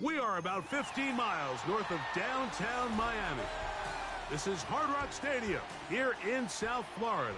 We are about 15 miles north of downtown Miami. This is Hard Rock Stadium here in South Florida.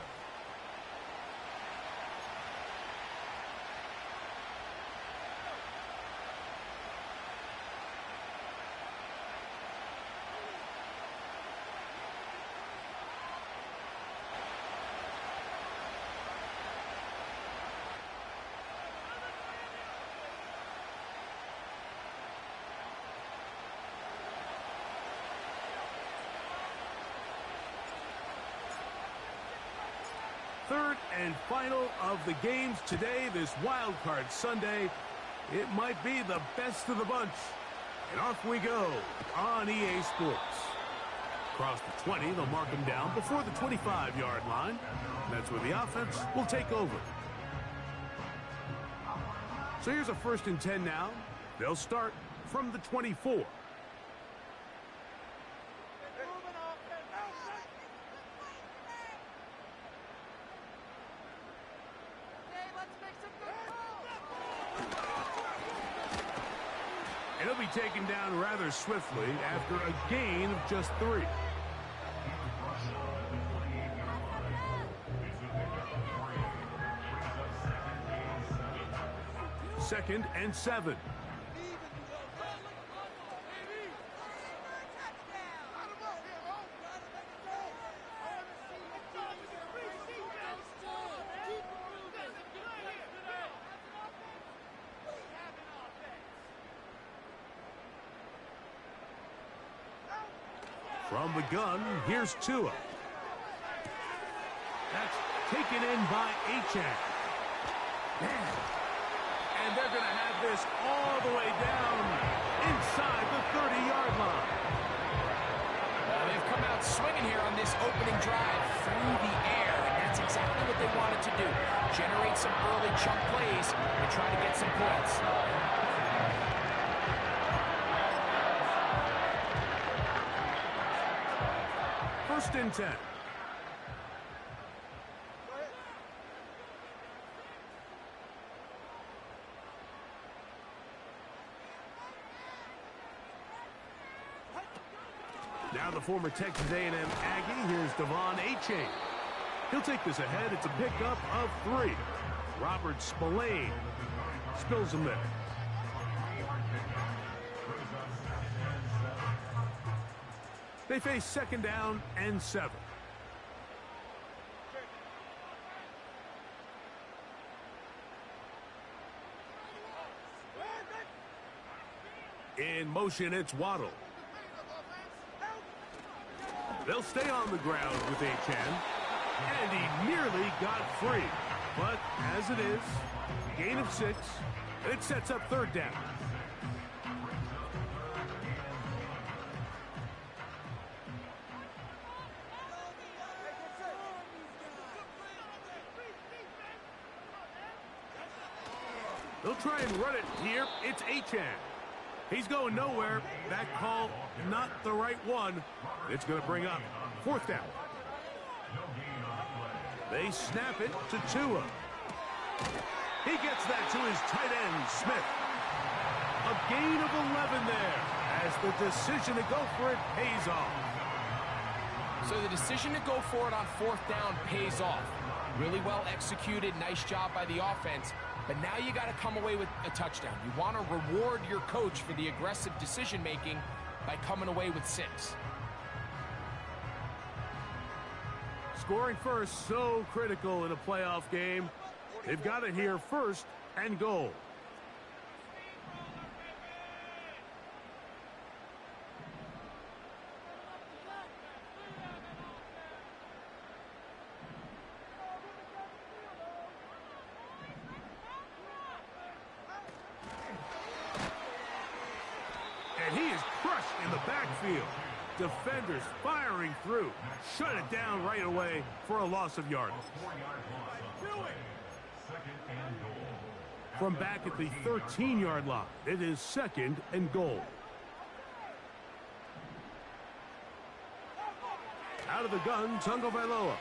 Third and final of the games today, this Wild Card Sunday. It might be the best of the bunch. And off we go on EA Sports. Across the 20, they'll mark them down before the 25-yard line. That's where the offense will take over. So here's a 1st and 10 now. They'll start from the 24. And he'll be taken down rather swiftly after a gain of just 3. Second and 7. From the gun, here's Tua. That's taken in by Achan. And they're going to have this all the way down inside the 30-yard line. They've come out swinging here on this opening drive through the air, and that's exactly what they wanted to do. Generate some early chunk plays and try to get some points. 1st and 10. Now the former Texas A&M Aggie, here's Devon Achane. He'll take this ahead. It's a pickup of 3. Robert Spillane spills him there. They face 2nd down and 7. In motion, it's Waddle. They'll stay on the ground with Achan. And he nearly got free. But as it is, gain of 6. And it sets up 3rd down. They'll try and run it here. It's Achan. He's going nowhere. That call, not the right one. It's going to bring up 4th down. They snap it to Tua. He gets that to his tight end, Smith. A gain of 11 there as the decision to go for it pays off. So the decision to go for it on 4th down pays off. Really well executed. Nice job by the offense. But now you got to come away with a touchdown. You want to reward your coach for the aggressive decision-making by coming away with 6. Scoring first, so critical in a playoff game. They've got it here 1st and goal. And he is crushed in the backfield. Defenders firing through. Shut it down right away for a loss of yardage. From back at the 13-yard line, it is 2nd and goal. Out of the gun, Tagovailoa.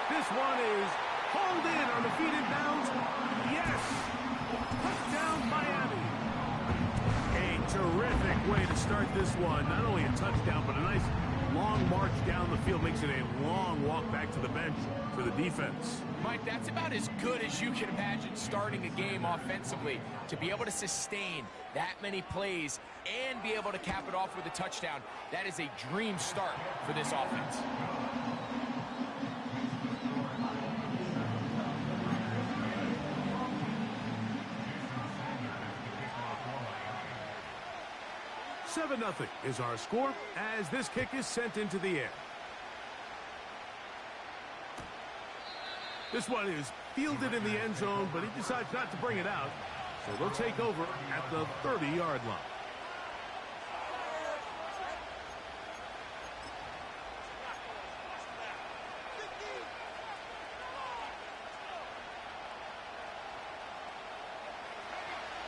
This one is hauled in on the feet in bounds. Yes! Touchdown, Miami. terrific way to start this one. Not only a touchdown, but a nice long march down the field. Makes it a long walk back to the bench for the defense. Mike, that's about as good as you can imagine starting a game offensively. To be able to sustain that many plays and be able to cap it off with a touchdown, that is a dream start for this offense. Seven 0 is our score as this kick is sent into the air. This one is fielded in the end zone, but he decides not to bring it out. So they'll take over at the 30-yard line.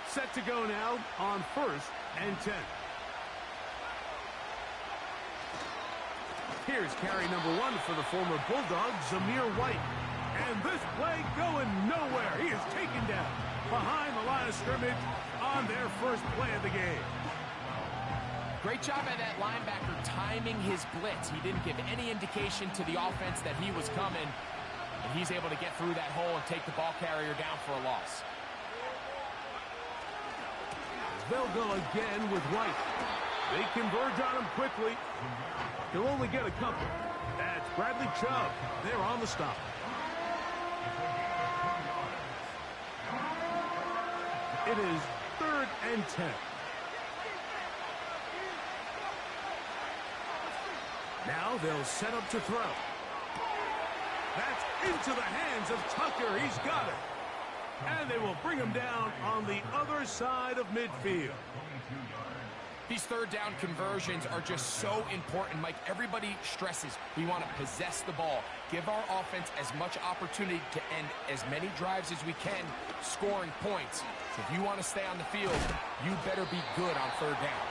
Set to go now on 1st and 10. Here's carry number 1 for the former Bulldog, Zamir White. And this play going nowhere. He is taken down behind the line of scrimmage on their first play of the game. Great job by that linebacker timing his blitz. He didn't give any indication to the offense that he was coming. And he's able to get through that hole and take the ball carrier down for a loss. They'll go again with White. They converge on him quickly. He'll only get a couple. That's Bradley Chubb. They're on the stop. It is 3rd and 10. Now they'll set up to throw. That's into the hands of Tucker. He's got it. And they will bring him down on the other side of midfield. These third down conversions are just so important, Mike. Everybody stresses we want to possess the ball, give our offense as much opportunity to end as many drives as we can, scoring points. So if you want to stay on the field, you better be good on third down.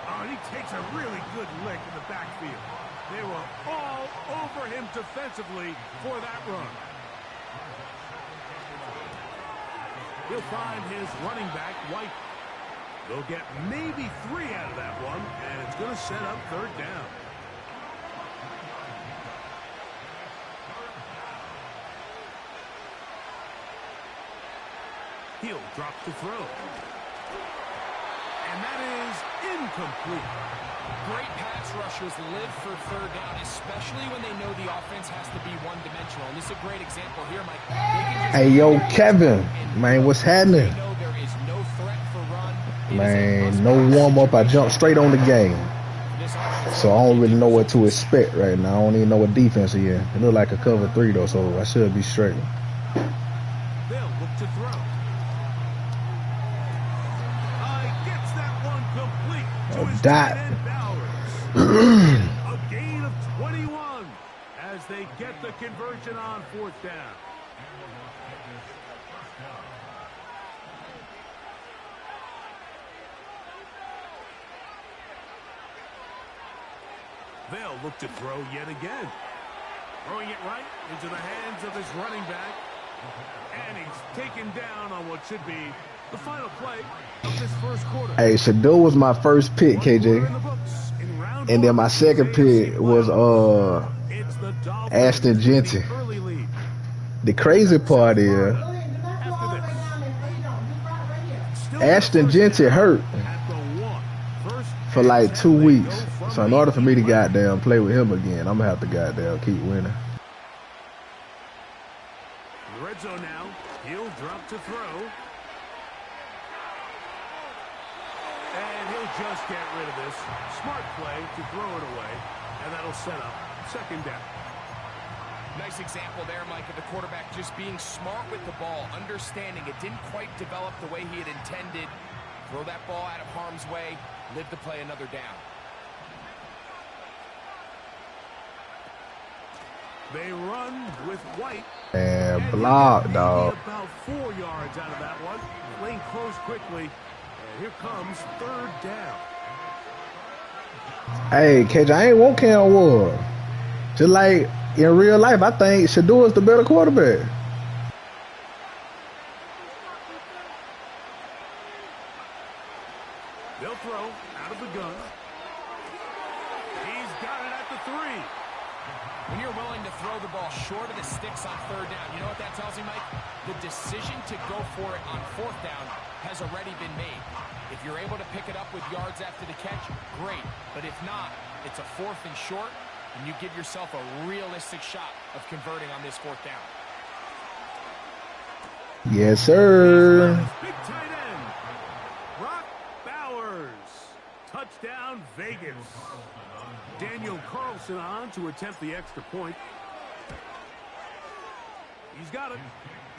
Oh, and he takes a really good lick in the backfield. They were all over him defensively for that run. He'll find his running back, White. They'll get maybe 3 out of that one, and it's going to set up third down. He'll drop to throw. And that is incomplete. Great pass rushers live for third down, especially when they know the offense has to be one-dimensional. And this is a great example here, Mike. Hey, yo, Kevin. Man, what's happening? They know there is no threat for run. Man, no warm-up. I jumped straight on the game. So I don't really know what to expect right now. I don't even know what defense he is. It look like a cover 3, though, so I should be straight. They'll look to throw. Gets that one complete to his tight end Bowers. A gain of 21 as they get the conversion on 4th down. They'll look to throw yet again. Throwing it right into the hands of his running back. And he's taken down on what should be the final play of this first quarter. Hey, Shador was my first pick, KJ. And then my second pick was Ashton Genty. The crazy part is Ashton Genty hurt for like 2 weeks. So in order for me to goddamn play with him again, I'm going to have to goddamn keep winning. The red zone now. He'll drop to throw. And he'll just get rid of this. Smart play to throw it away. And that'll set up 2nd down. Nice example there, Mike, of the quarterback just being smart with the ball, understanding it didn't quite develop the way he had intended. Throw that ball out of harm's way, live to play another down. They run with White. And block, dog. About 4 yards out of that one. Lane closed quickly. And here comes 3rd down. Hey, KJ, I ain't want Cam Ward. Just like in real life, I think Shador is the better quarterback. They'll throw out of the gun. He's got it at the 3. When you're willing to throw the ball short of the sticks on 3rd down, you know what that tells me, Mike? The decision to go for it on 4th down has already been made. If you're able to pick it up with yards after the catch, great. But if not, it's a 4th and short, and you give yourself a realistic shot of converting on this 4th down. Yes, sir. Big tight end, Brock Bowers. Touchdown, Vegas. Daniel Carlson on to attempt the extra point. He's got it.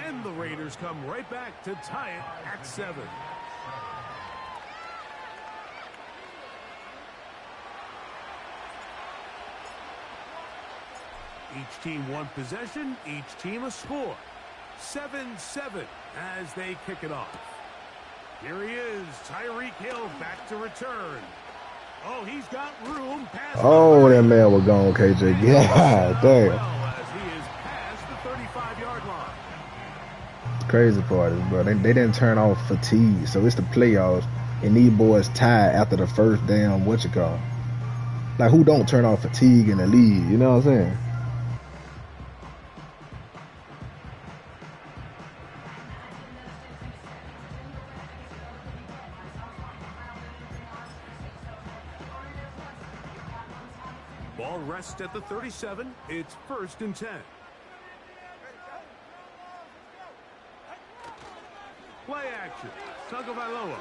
And the Raiders come right back to tie it at 7. Each team one possession, each team a score. 7-7 as they kick it off. Here he is, Tyreek Hill back to return. Oh, he's got room. Oh, that man was gone, KJ. God damn. As he is past the 35-yard line. The crazy part is, bro, they didn't turn off fatigue, so it's the playoffs, and these boys tied after the first damn Like, who don't turn off fatigue in the league? You know what I'm saying? Ball rests at the 37. It's 1st and 10. Play action. Tagovailoa.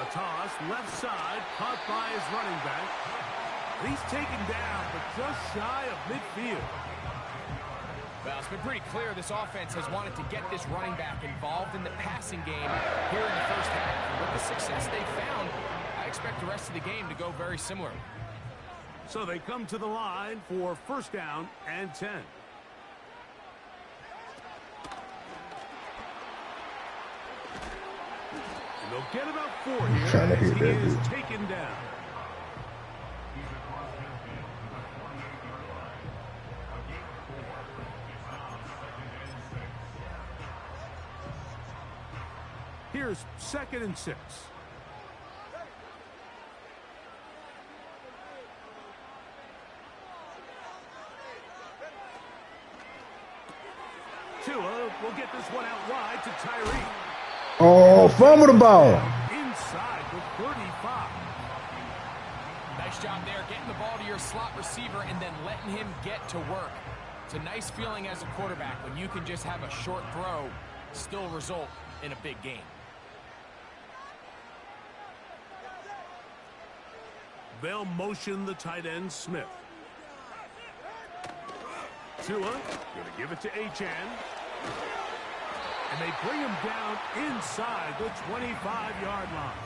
A toss left side, caught by his running back. He's taken down, but just shy of midfield. Well, it's been pretty clear this offense has wanted to get this running back involved in the passing game here in the first half. And with the success they found, I expect the rest of the game to go very similar. So they come to the line for 1st down and 10. And they'll get about 4 here Trying to as hit he that is dude. taken down. Here's 2nd and 6. Tua will get this one out wide to Tyreek. Oh, fumble the ball. Inside the 35. Nice job there, getting the ball to your slot receiver and then letting him get to work. It's a nice feeling as a quarterback when you can just have a short throw still result in a big game. They'll motion the tight end Smith. Tua going to give it to Achane. And they bring him down inside the 25-yard line.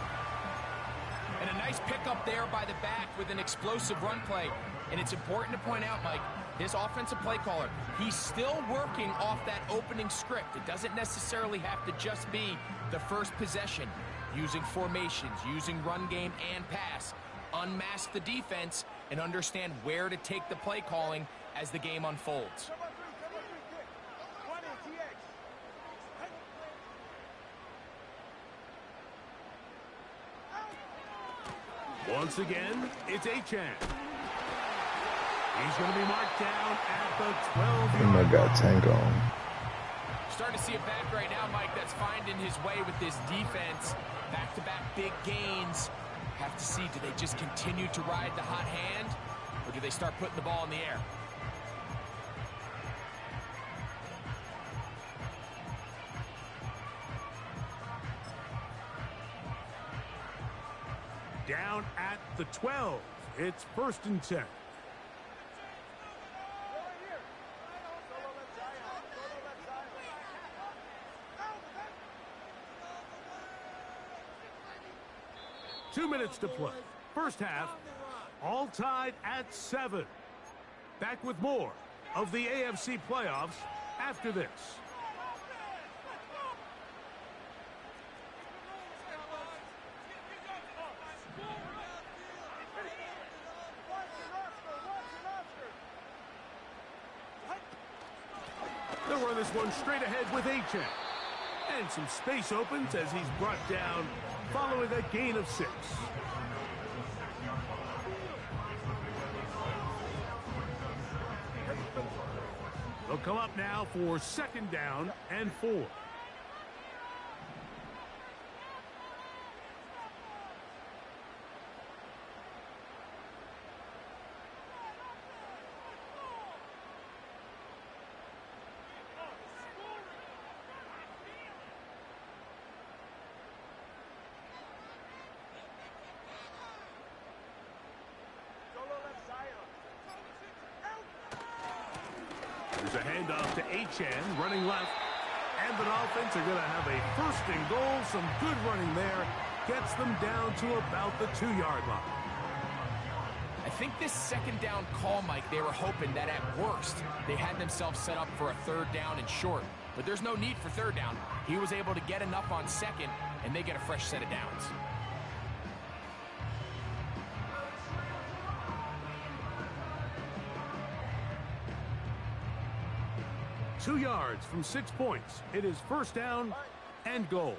And a nice pickup there by the back with an explosive run play. And it's important to point out, Mike, this offensive play caller, he's still working off that opening script. It doesn't necessarily have to just be the first possession. Using formations, using run game and pass. Unmask the defense and understand where to take the play calling as the game unfolds. Once again, it's Achane. He's going to be marked down at the 12-yard I got tank on. Starting to see a back right now, Mike, that's finding his way with this defense. Back-to-back big gains. Have to see, do they just continue to ride the hot hand, or do they start putting the ball in the air? Down at the 12. It's 1st and 10. Two minutes to play. First half, all tied at 7. Back with more of the AFC playoffs after this. They'll run this one straight ahead with Achane. And some space opens as he's brought down following a gain of 6. They'll come up now for 2nd down and 4. There's a handoff to Achan, running left. And the Dolphins are going to have a 1st and goal. Some good running there. Gets them down to about the 2-yard line. I think this 2nd down call, Mike, they were hoping that at worst they had themselves set up for a 3rd down and short. But there's no need for 3rd down. He was able to get enough on 2nd, and they get a fresh set of downs. Two yards from 6 points. It is 1st down and goal.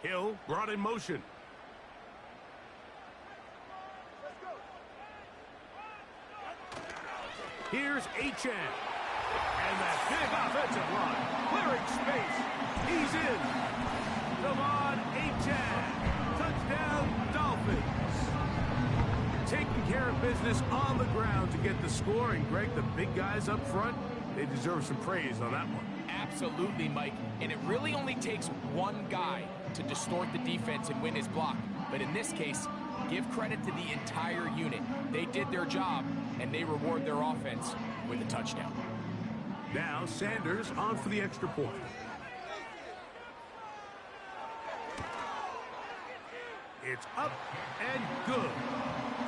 Hill brought in motion. Here's Achan. And that big offensive line. Clearing space. He's in. Come on, Achan. Touchdown, Dolphins. Taking care of business on the ground to get the score. And, Greg, the big guys up front, they deserve some praise on that one. Absolutely, Mike. And it really only takes one guy to distort the defense and win his block. But in this case, give credit to the entire unit. They did their job, and they reward their offense with a touchdown. Now Sanders on for the extra point. It's up and good.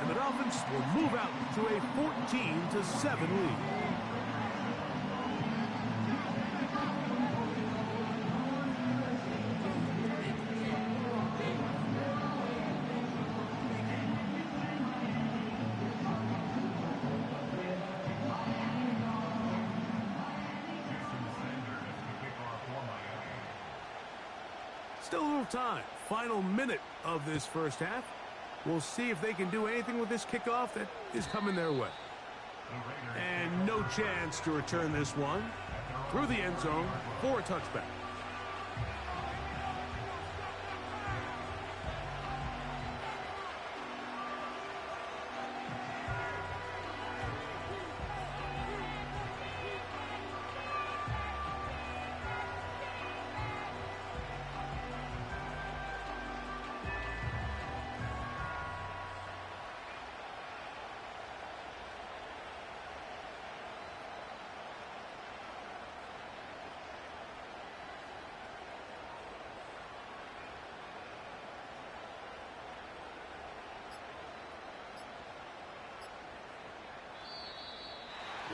And the Dolphins will move out to a 14-7 lead. Still a little time. Final minute of this 1st half. We'll see if they can do anything with this kickoff that is coming their way. And no chance to return this one through the end zone for a touchback.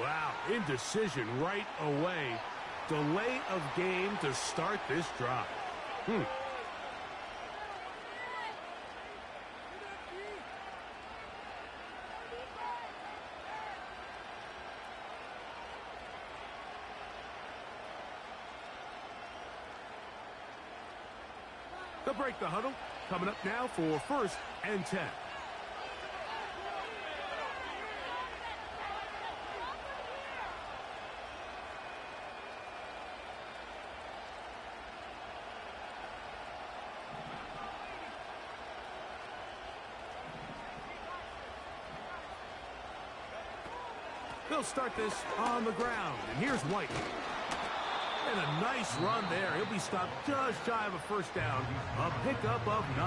Wow, indecision right away. Delay of game to start this drive. They'll break the huddle. Coming up now for 1st and 10. They'll start this on the ground. And here's White. And a nice run there. He'll be stopped just shy of a 1st down. A pickup of 9.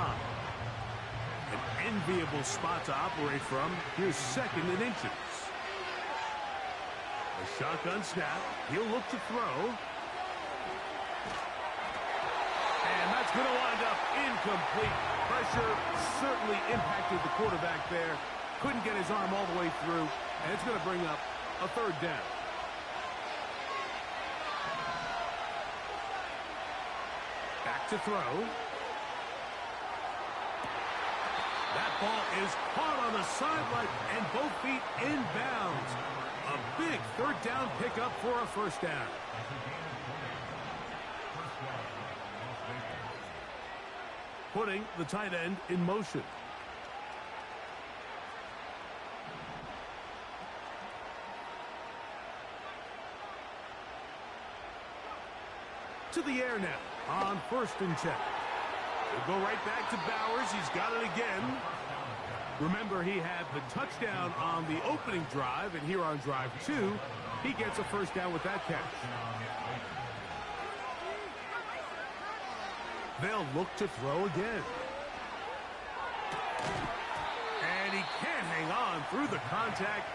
An enviable spot to operate from. Here's 2nd and inches. A shotgun snap. He'll look to throw. And that's going to wind up incomplete. Pressure certainly impacted the quarterback there. Couldn't get his arm all the way through. And it's going to bring up a 3rd down. Back to throw. That ball is caught on the sideline and both feet inbounds. A big 3rd down pickup for a 1st down. putting the tight end in motion. To the air now on 1st and 10. We'll go right back to Bowers. He's got it again. Remember, he had the touchdown on the opening drive, and here on drive 2, he gets a first down with that catch. They'll look to throw again. And he can't hang on through the contact.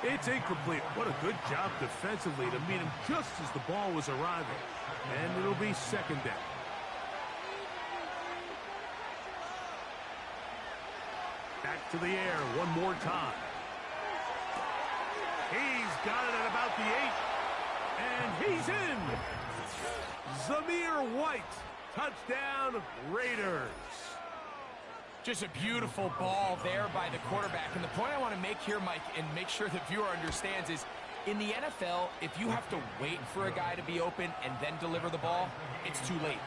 It's incomplete. What a good job defensively to meet him just as the ball was arriving. And it'll be 2nd down. Back to the air one more time. He's got it at about the 8. And he's in. Zamir White. Touchdown, Raiders. Just a beautiful ball there by the quarterback. And the point I want to make here, Mike, and make sure the viewer understands is, in the NFL, if you have to wait for a guy to be open and then deliver the ball, it's too late.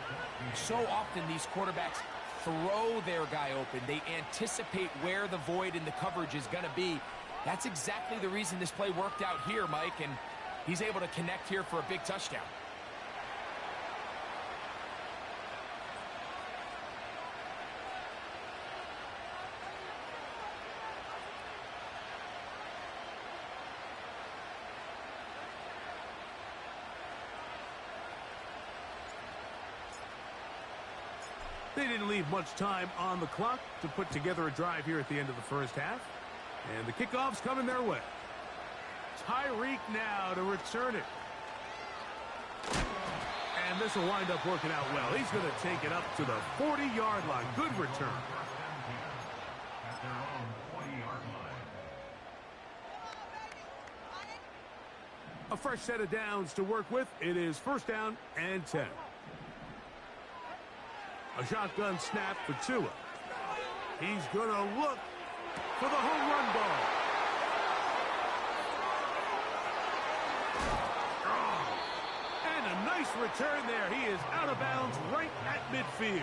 So often these quarterbacks throw their guy open. They anticipate where the void in the coverage is going to be. That's exactly the reason this play worked out here, Mike, and he's able to connect here for a big touchdown. They didn't leave much time on the clock to put together a drive here at the end of the first half. And the kickoff's coming their way. Tyreek now to return it. And this will wind up working out well. He's going to take it up to the 40-yard line. Good return. A fresh set of downs to work with. It is 1st down and 10. A shotgun snap for Tua. He's going to look for the home run ball. Oh, and a nice return there. He is out of bounds right at midfield.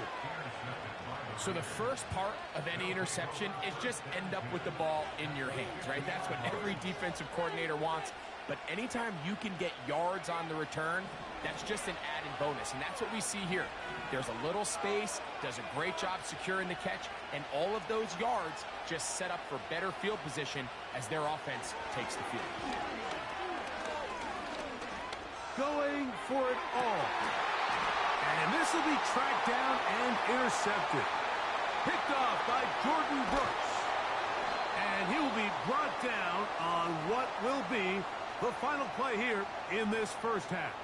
So the first part of any interception is just end up with the ball in your hands, right? That's what every defensive coordinator wants. But anytime you can get yards on the return, that's just an added bonus. And that's what we see here. There's a little space, does a great job securing the catch, and all of those yards just set up for better field position as their offense takes the field. Going for it all. And this will be tracked down and intercepted. Picked off by Jordan Brooks. And he will be brought down on what will be the final play here in this first half.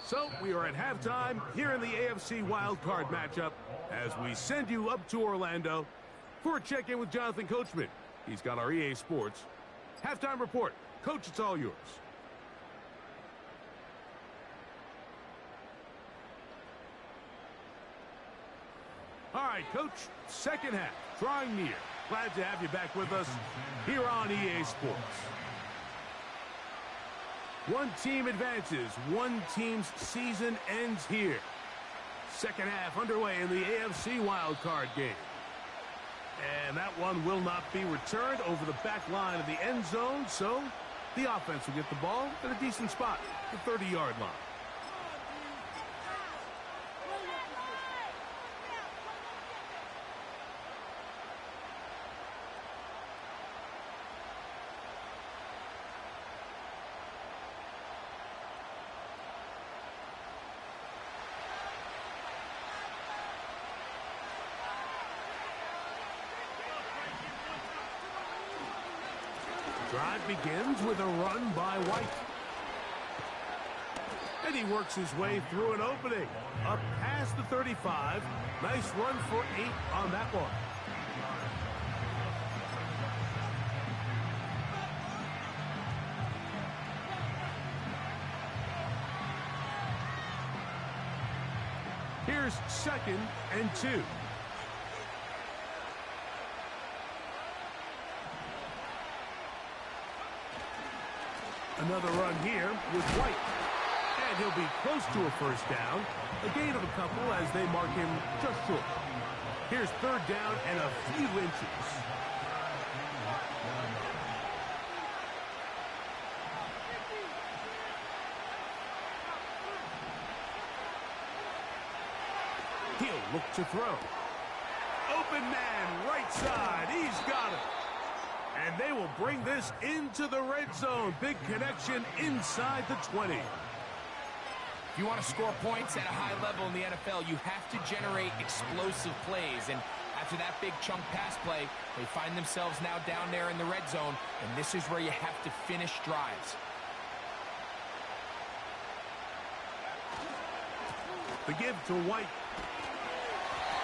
So we are at halftime here in the AFC wildcard matchup as we send you up to Orlando for a check-in with Jonathan Coachman. He's got our EA Sports halftime report. Coach, it's all yours. All right, Coach, second half, drawing near. Glad to have you back with us here on EA Sports. One team advances. One team's season ends here. Second half underway in the AFC wildcard game. And that one will not be returned over the back line of the end zone, so the offense will get the ball at a decent spot, the 30-yard line. Drive begins with a run by White. And he works his way through an opening. Up past the 35. Nice run for 8 on that one. Here's 2nd and 2. Another run here with White. And And he'll be close to a first down. A gain of a couple as they mark him just short. Here's third down and a few inches. He'll look to throw. Open man, right side. He's got it. And they will bring this into the red zone. Big connection inside the 20. If you want to score points at a high level in the NFL, you have to generate explosive plays. And after that big chunk pass play, they find themselves now down there in the red zone. And this is where you have to finish drives. The give to White.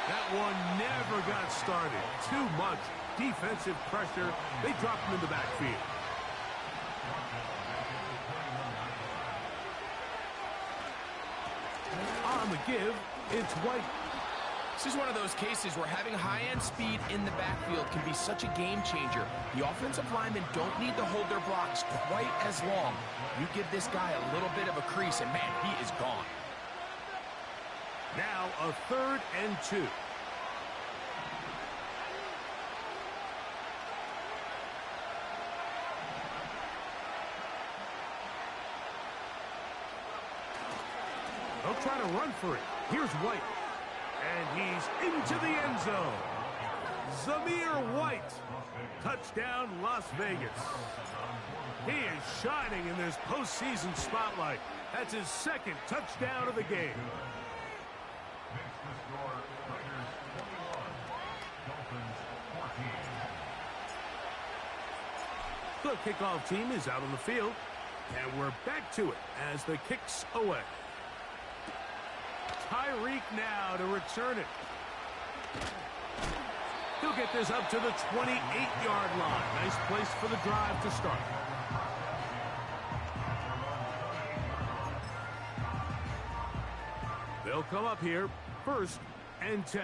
That one never got started. Too much defensive pressure. They dropped him in the backfield. On the give, it's White. This is one of those cases where having high-end speed in the backfield can be such a game changer. The offensive linemen don't need to hold their blocks quite as long. You give this guy a little bit of a crease, and man, he is gone. Now a 3rd and 2. They'll try to run for it. Here's White. And he's into the end zone. Zamir White. Touchdown, Las Vegas. He is shining in this postseason spotlight. That's his 2nd touchdown of the game. The kickoff team is out on the field. And we're back to it as the kick's away. Tyreek now to return it. He'll get this up to the 28-yard line. Nice place for the drive to start. They'll come up here, 1st and 10.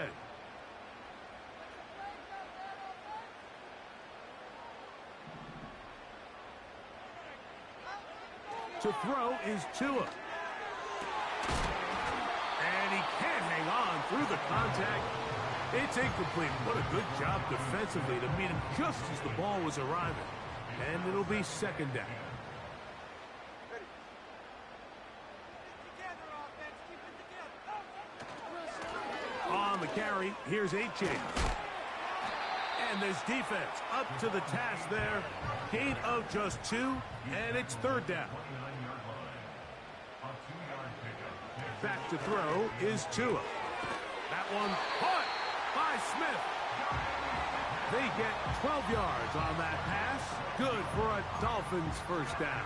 To throw is Tua. And he can't hang on through the contact. It's incomplete. What a good job defensively to meet him just as the ball was arriving. And it'll be 2nd down. On the carry, here's A-Chain. And this defense up to the task there. Gain of just 2, and it's 3rd down. Back to throw is Tua. That one caught by Smith. They get 12 yards on that pass. Good for a Dolphins 1st down.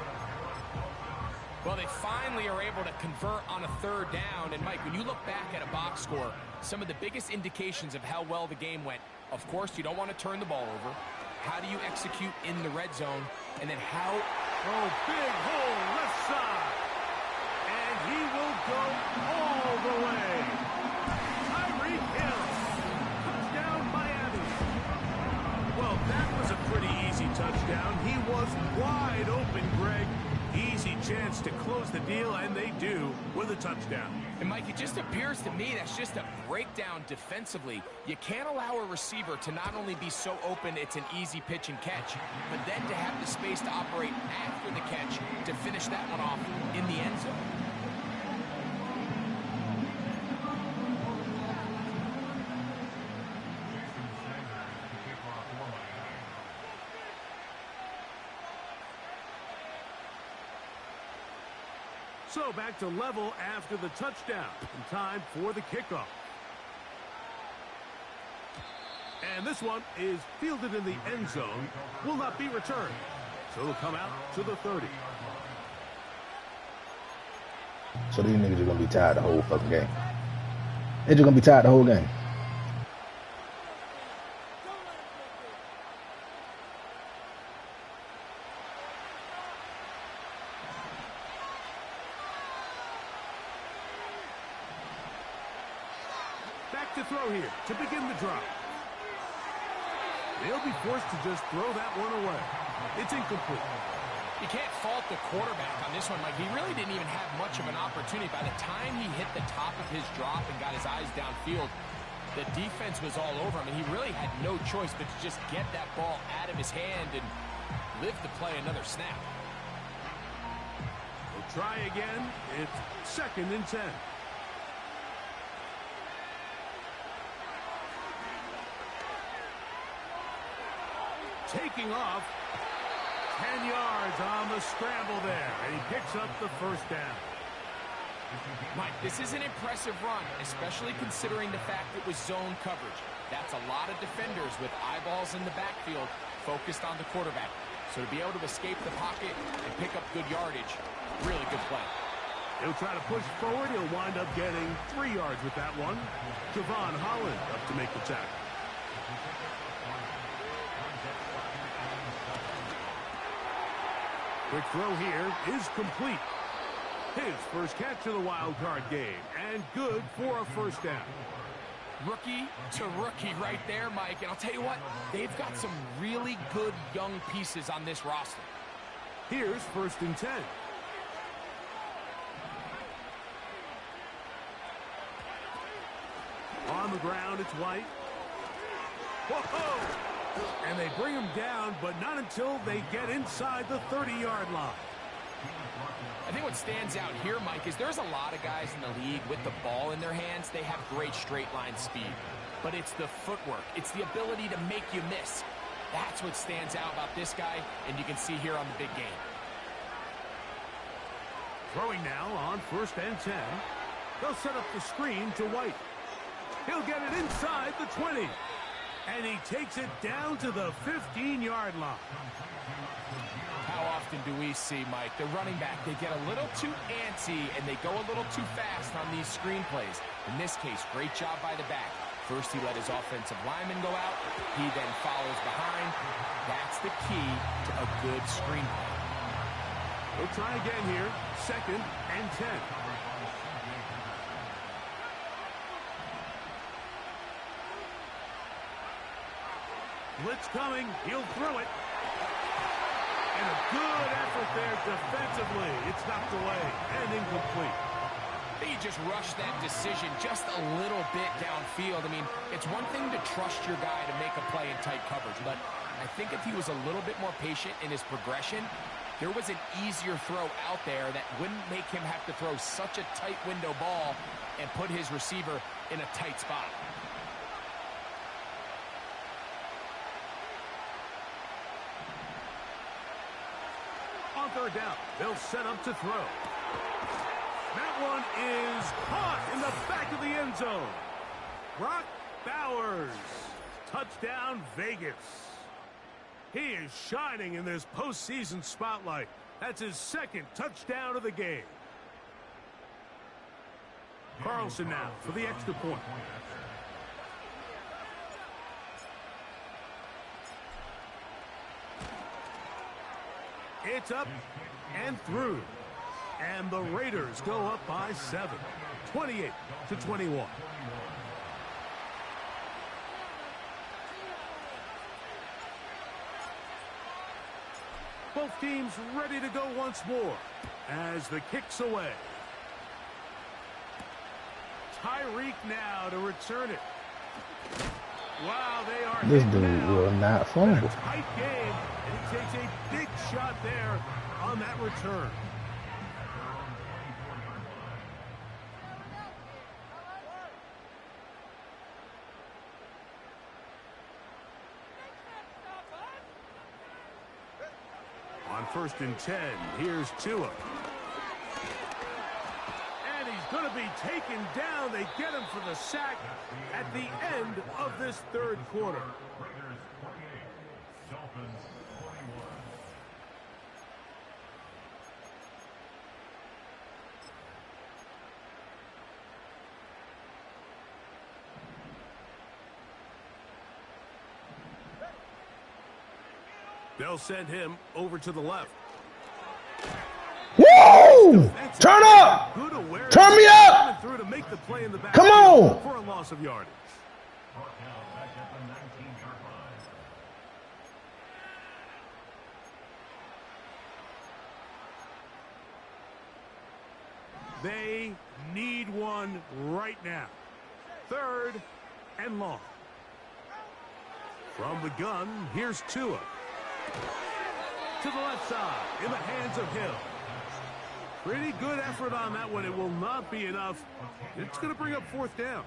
Well, they finally are able to convert on a 3rd down. And, Mike, when you look back at a box score, some of the biggest indications of how well the game went, of course, you don't want to turn the ball over. How do you execute in the red zone? And then how... Oh, big hole left side. And he will go all the way. Tyreek Hill. Touchdown, Miami. Well, that was a pretty easy touchdown. He was wide open, Greg. Easy chance to close the deal, and they do with a touchdown. And, Mike, it just appears to me that's just a breakdown defensively. You can't allow a receiver to not only be so open it's an easy pitch and catch, but then to have the space to operate after the catch to finish that one off in the end zone. So back to level after the touchdown. And time for the kickoff. And this one is fielded in the end zone. Will not be returned. So it'll come out to the 30. So these niggas are going to be tired the whole fucking game. They're just going to be tired the whole game. Back to throw here to begin the drive. They'll be forced to just throw that one away. It's incomplete. You can't fault the quarterback on this one, Mike. He really didn't even have much of an opportunity. By the time he hit the top of his drop and got his eyes downfield, the defense was all over him, and he really had no choice but to just get that ball out of his hand and live to play another snap. We'll try again. It's 2nd and 10. Taking off. 10 yards on the scramble there, and he picks up the 1st down. Mike, this is an impressive run, especially considering the fact it was zone coverage. That's a lot of defenders with eyeballs in the backfield focused on the quarterback. So to be able to escape the pocket and pick up good yardage, really good play. He'll try to push forward. He'll wind up getting 3 yards with that one. Javon Holland up to make the tackle. Quick throw here is complete. His first catch of the wild card game, and good for a 1st down. Rookie to rookie right there, Mike. And I'll tell you what, they've got some really good young pieces on this roster. Here's 1st and 10. On the ground, it's White. Whoa! And they bring him down, but not until they get inside the 30-yard line. I think what stands out here, Mike, is there's a lot of guys in the league with the ball in their hands. They have great straight line speed. But it's the footwork. It's the ability to make you miss. That's what stands out about this guy, and you can see here on the big game. Throwing now on 1st and 10. They'll set up the screen to White. He'll get it inside the 20. And he takes it down to the 15-yard line. How often do we see, Mike, the running back, they get a little too antsy and they go a little too fast on these screen plays. In this case, great job by the back. First, he let his offensive lineman go out. He then follows behind. That's the key to a good screen play. We'll try again here. 2nd and 10. Blitz coming. He'll throw it. And a good effort there defensively. It's knocked away and incomplete. I think he just rushed that decision just a little bit downfield. I mean, it's one thing to trust your guy to make a play in tight coverage, but I think if he was a little bit more patient in his progression, there was an easier throw out there that wouldn't make him have to throw such a tight window ball and put his receiver in a tight spot. On 3rd down, they'll set up to throw. That one is caught in the back of the end zone. Brock Bowers. Touchdown, Vegas. He is shining in this postseason spotlight. That's his 2nd touchdown of the game. Carlson now for the extra point. It's up and through. And the Raiders go up by 7, 28-21. Both teams ready to go once more as the kick's away. Tyreek now to return it. Wow, they are This dude will not fumble. Tight game, and he takes a big shot there on that return. On 1st and 10, here's Tua. And he's going to be taken down. They get him for the sack at the end of this 3rd quarter. They'll send him over to the left. Woo! Turn up! Turn me up! Come on! For a loss of yardage. They need one right now. 3rd and long. From the gun, here's Tua. To the left side, in the hands of Hill. Pretty good effort on that one. It will not be enough. It's going to bring up 4th down.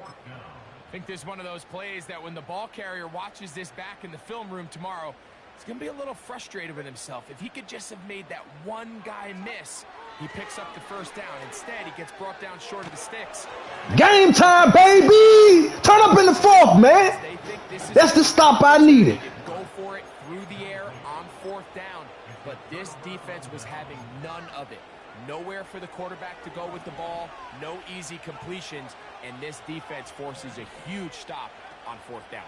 I think this is one of those plays that when the ball carrier watches this back in the film room tomorrow, he's going to be a little frustrated with himself. If he could just have made that one guy miss, he picks up the 1st down. Instead, he gets brought down short of the sticks. Game time, baby! Turn up in the 4th, man. That's the stop I needed. Go for it through the air on 4th down, but this defense was having none of it. Nowhere for the quarterback to go with the ball, no easy completions, and this defense forces a huge stop on 4th down.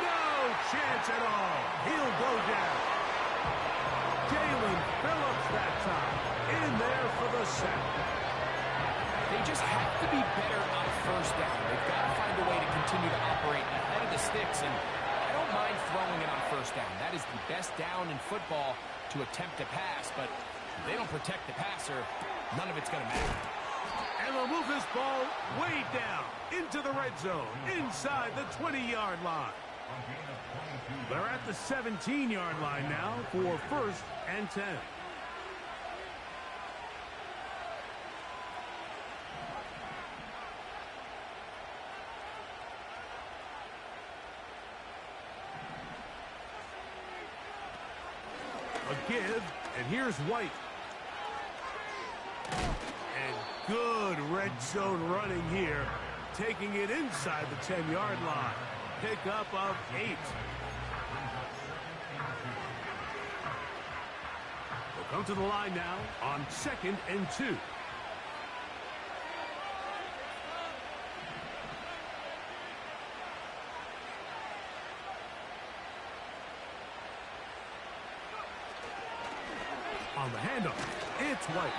No chance at all. He'll go down. Jalen Phillips that time. In there for the sack. They just have to be better on 1st down. They've got to find a way to continue to operate ahead of the sticks, and I don't mind throwing it on 1st down. That is the best down in football to attempt to pass, but if they don't protect the passer, none of it's going to matter. And they'll move this ball way down into the red zone, inside the 20-yard line. They're at the 17-yard line now for 1st and 10. A give, and here's White. And good red zone running here, taking it inside the 10-yard line. Pickup of 8. They'll come to the line now on 2nd and 2. On the handoff, it's White.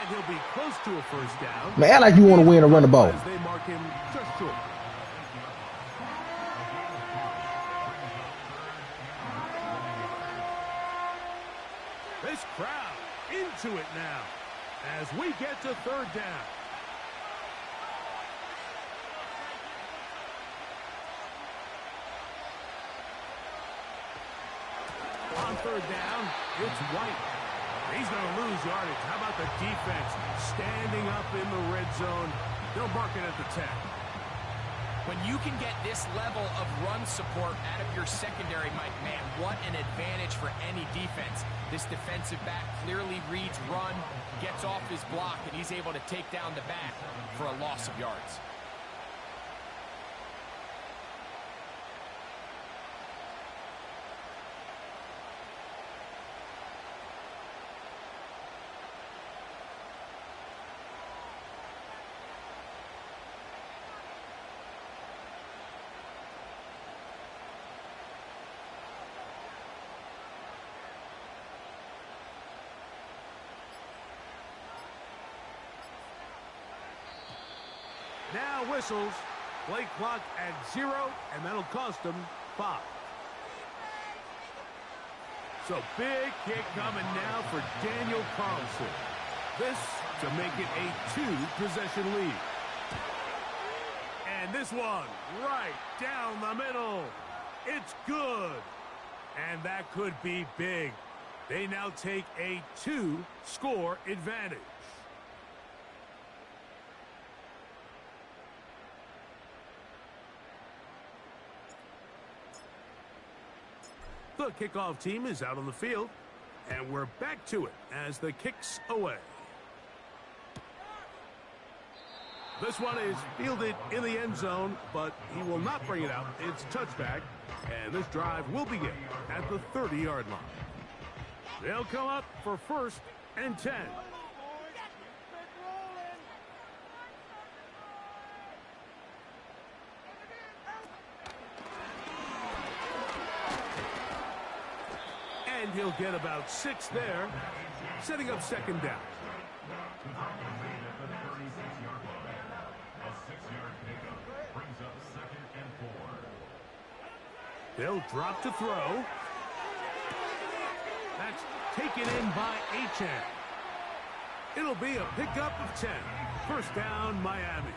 And he'll be close to a 1st down. Man, act like you want to win and run the ball. As they mark him just short. This crowd into it now as we get to 3rd down. On 3rd down, it's White. He's going to lose yardage. How about the defense standing up in the red zone? They'll mark it at the 10. When you can get this level of run support out of your secondary, Mike, man, what an advantage for any defense. This defensive back clearly reads run, gets off his block, and he's able to take down the back for a loss of yards. Now whistles. Play clock at 0, and that'll cost them 5. So big kick coming now for Daniel Carlson. This to make it a 2-possession lead. And this one right down the middle. It's good. And that could be big. They now take a 2-score advantage. The kickoff team is out on the field, and we're back to it as the kick's away. This one is fielded in the end zone, but he will not bring it out. It's touchback, and this drive will begin at the 30-yard line. They'll come up for 1st and 10. And he'll get about 6 there, setting up 2nd down. They'll drop to throw. That's taken in by Achan. It'll be a pickup of 10. First down, Miami.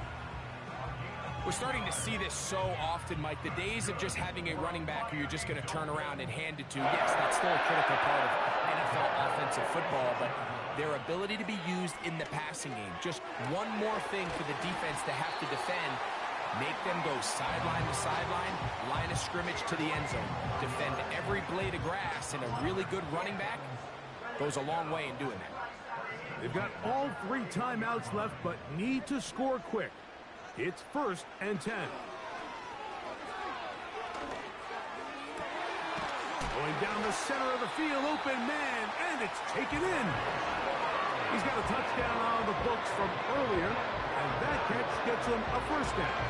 We're starting to see this so often, Mike. The days of just having a running back who you're just going to turn around and hand it to, yes, that's still a critical part of NFL offensive football, but their ability to be used in the passing game. Just one more thing for the defense to have to defend. Make them go sideline to sideline, line of scrimmage to the end zone. Defend every blade of grass, and a really good running back goes a long way in doing that. They've got all 3 timeouts left, but need to score quick. It's 1st and 10. Going down the center of the field, open man, and it's taken in. He's got a touchdown on the books from earlier, and that catch gets him a first down.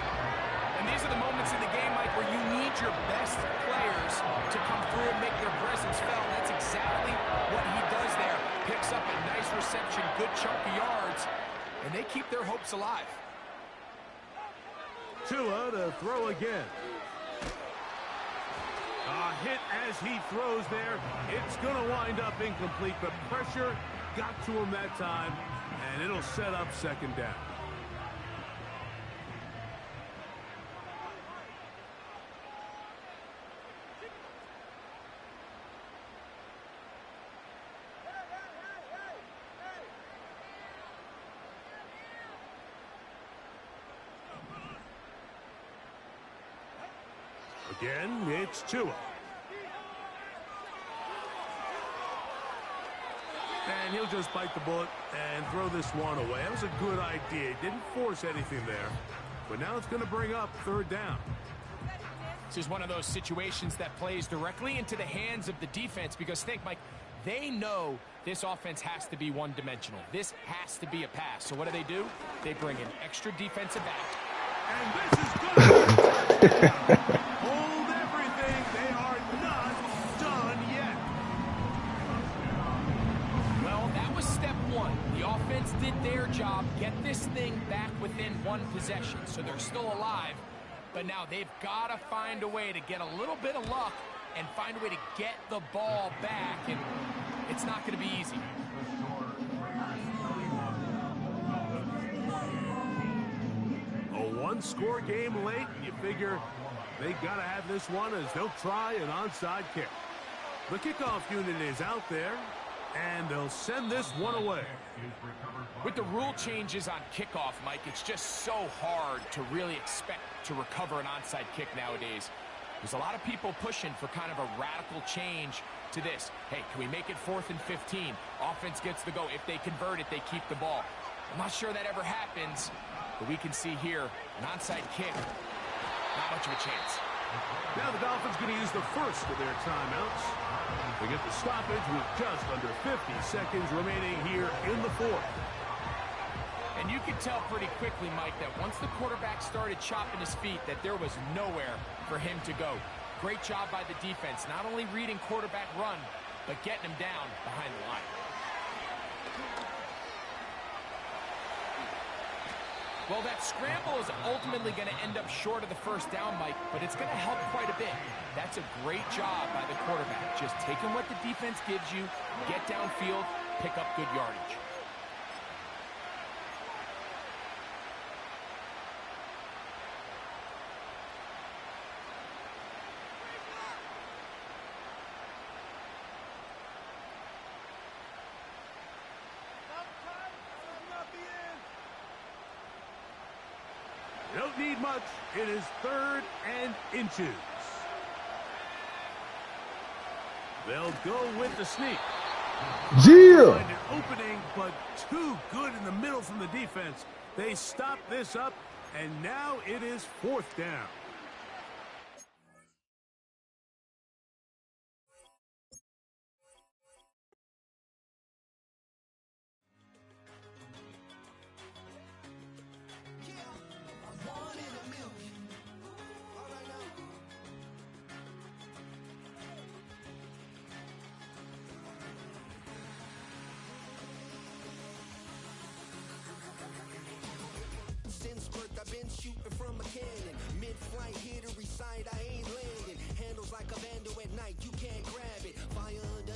And these are the moments in the game, Mike, where you need your best players to come through and make their presence felt. That's exactly what he does there. Picks up a nice reception, good chunk of yards, and they keep their hopes alive. Tua to throw again. A hit as he throws there. It's going to wind up incomplete, but pressure got to him that time, and it'll set up second down. Again, it's Tua. And he'll just bite the bullet and throw this one away. That was a good idea. Didn't force anything there. But now it's going to bring up 3rd down. This is one of those situations that plays directly into the hands of the defense because think, Mike, they know this offense has to be one-dimensional. This has to be a pass. So what do? They bring an extra defensive back. And this is going to hold everything. They are not done yet. Well, that was step 1. The offense did their job, get this thing back within 1 possession. So they're still alive, but now they've got to find a way to get a little bit of luck and find a way to get the ball back, and it's not going to be easy. A 1-score game late, and you figure they got to have this one as they'll try an onside kick. The kickoff unit is out there, and they'll send this one away. With the rule changes on kickoff, Mike, it's just so hard to really expect to recover an onside kick nowadays. There's a lot of people pushing for kind of a radical change to this. Hey, can we make it 4th and 15? Offense gets the go. If they convert it, they keep the ball. I'm not sure that ever happens, but we can see here an onside kick, not much of a chance. Now the Dolphins going to use the first of their timeouts. They get the stoppage with just under 50 seconds remaining here in the 4th. And you could tell pretty quickly, Mike, that once the quarterback started chopping his feet, that there was nowhere for him to go. Great job by the defense, not only reading quarterback run, but getting him down behind the line. Well, that scramble is ultimately going to end up short of the first down, Mike, but it's going to help quite a bit. That's a great job by the quarterback. Just taking what the defense gives you, get downfield, pick up good yardage. You don't need much. It is 3rd and inches. They'll go with the sneak. Yeah. Find an opening, but too good in the middle from the defense. They stop this up, and now it is 4th down. Since birth, I've been shooting from a cannon. Mid-flight, here to recite, I ain't landing. Handles like a vandal at night, you can't grab it. Fire under